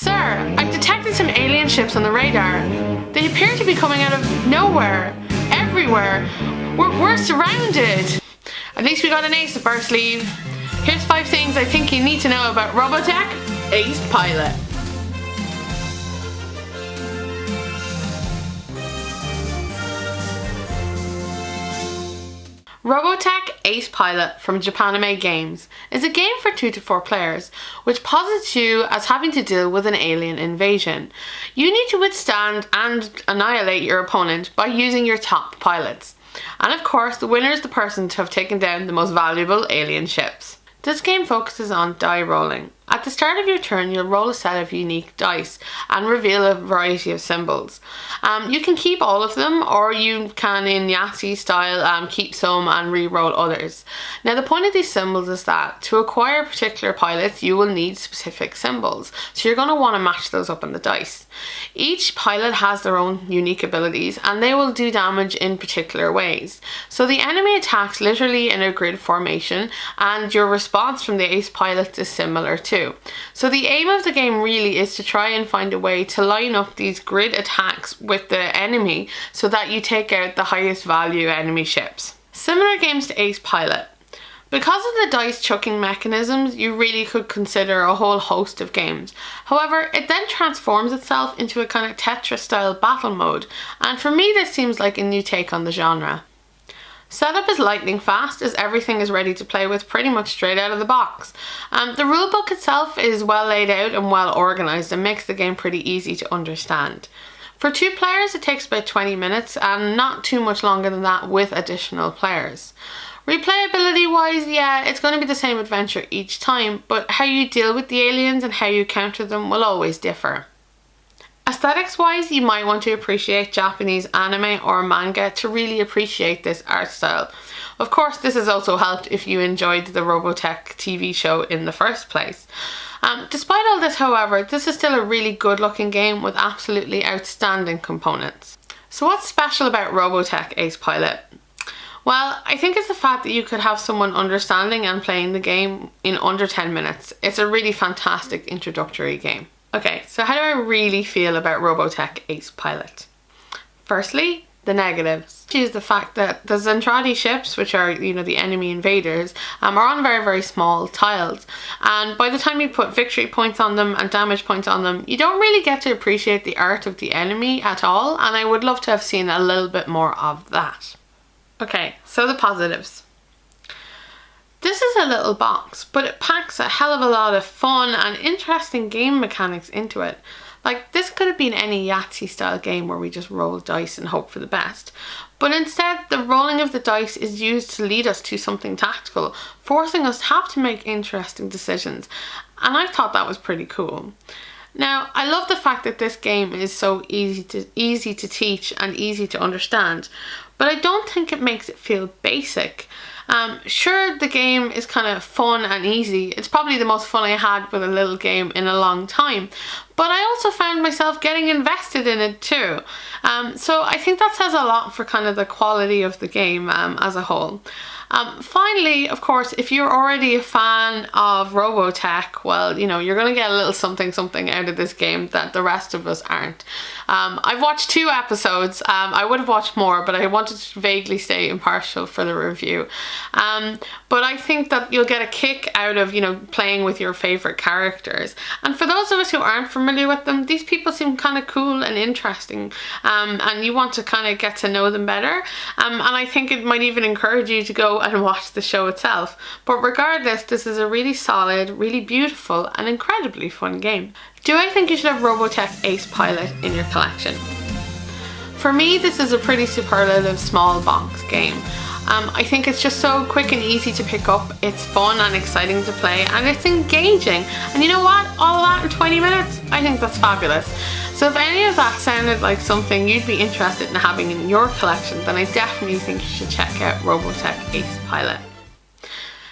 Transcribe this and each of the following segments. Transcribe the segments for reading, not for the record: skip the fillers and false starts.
Sir, I've detected some alien ships on the radar. They appear to be coming out of nowhere, everywhere. We're surrounded. At least we got an ace up our sleeve. Here's 5 things I think you need to know about Robotech Ace Pilot. Robotech Ace Pilot from Japanime Games is a game for 2 to 4 players, which posits you as having to deal with an alien invasion. You need to withstand and annihilate your opponent by using your top pilots. And of course, the winner is the person to have taken down the most valuable alien ships. This game focuses on die rolling. At the start of your turn, you'll roll a set of unique dice and reveal a variety of symbols. You can keep all of them, or you can, in Yahtzee style, keep some and re-roll others. Now, the point of these symbols is that to acquire particular pilots, you will need specific symbols. So you're going to want to match those up on the dice. Each pilot has their own unique abilities, and they will do damage in particular ways. So the enemy attacks literally in a grid formation, and your response from the ace pilots is similar too. So the aim of the game really is to try and find a way to line up these grid attacks with the enemy so that you take out the highest value enemy ships. Similar games to Ace Pilot. Because of the dice chucking mechanisms, you really could consider a whole host of games. However, it then transforms itself into a kind of Tetris style battle mode, and for me this seems like a new take on the genre. Setup is lightning fast, as everything is ready to play with pretty much straight out of the box. The rulebook itself is well laid out and well organised and makes the game pretty easy to understand. For 2 players it takes about 20 minutes and not too much longer than that with additional players. Replayability wise, yeah, it's going to be the same adventure each time, but how you deal with the aliens and how you counter them will always differ. Aesthetics wise, you might want to appreciate Japanese anime or manga to really appreciate this art style. Of course, this has also helped if you enjoyed the Robotech TV show in the first place. Despite all this, however, this is still a really good looking game with absolutely outstanding components. So what's special about Robotech Ace Pilot? Well, I think it's the fact that you could have someone understanding and playing the game in under 10 minutes. It's a really fantastic introductory game. Okay, so how do I really feel about Robotech Ace Pilot? Firstly, the negatives. Is the fact that the Zentradi ships, which are, the enemy invaders, are on very, very small tiles. And by the time you put victory points on them and damage points on them, you don't really get to appreciate the art of the enemy at all. And I would love to have seen a little bit more of that. Okay, so the positives. This is a little box, but it packs a hell of a lot of fun and interesting game mechanics into it. Like, this could have been any Yahtzee style game where we just roll dice and hope for the best. But instead, the rolling of the dice is used to lead us to something tactical, forcing us to have to make interesting decisions. And I thought that was pretty cool. Now, I love the fact that this game is so easy to teach and easy to understand, but I don't think it makes it feel basic. Sure, the game is kind of fun and easy. It's probably the most fun I had with a little game in a long time. But I also found myself getting invested in it too. So I think that says a lot for kind of the quality of the game as a whole. Finally, of course, if you're already a fan of Robotech, well, you're going to get a little something out of this game that the rest of us aren't. I've watched 2 episodes. I would have watched more, but I wanted to vaguely stay impartial for the review. But I think that you'll get a kick out of, playing with your favorite characters. And for those of us who aren't familiar with them, these people seem kind of cool and interesting. And you want to kind of get to know them better. And I think it might even encourage you to go and watch the show itself. But regardless, this is a really solid, really beautiful and incredibly fun game. Do I think you should have Robotech Ace Pilot in your collection? For me, this is a pretty superlative small box game. I think it's just so quick and easy to pick up. It's fun and exciting to play, and it's engaging. And you know what? All that in 20 minutes? I think that's fabulous. So if any of that sounded like something you'd be interested in having in your collection, then I definitely think you should check out Robotech Ace Pilot.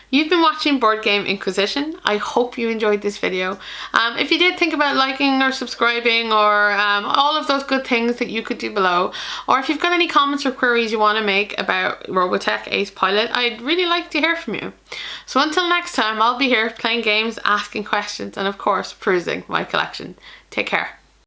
You've been watching Board Game Inquisition. I hope you enjoyed this video. If you did, think about liking or subscribing or all of those good things that you could do below. Or if you've got any comments or queries you want to make about Robotech Ace Pilot, I'd really like to hear from you. So until next time, I'll be here playing games, asking questions, and of course, perusing my collection. Take care.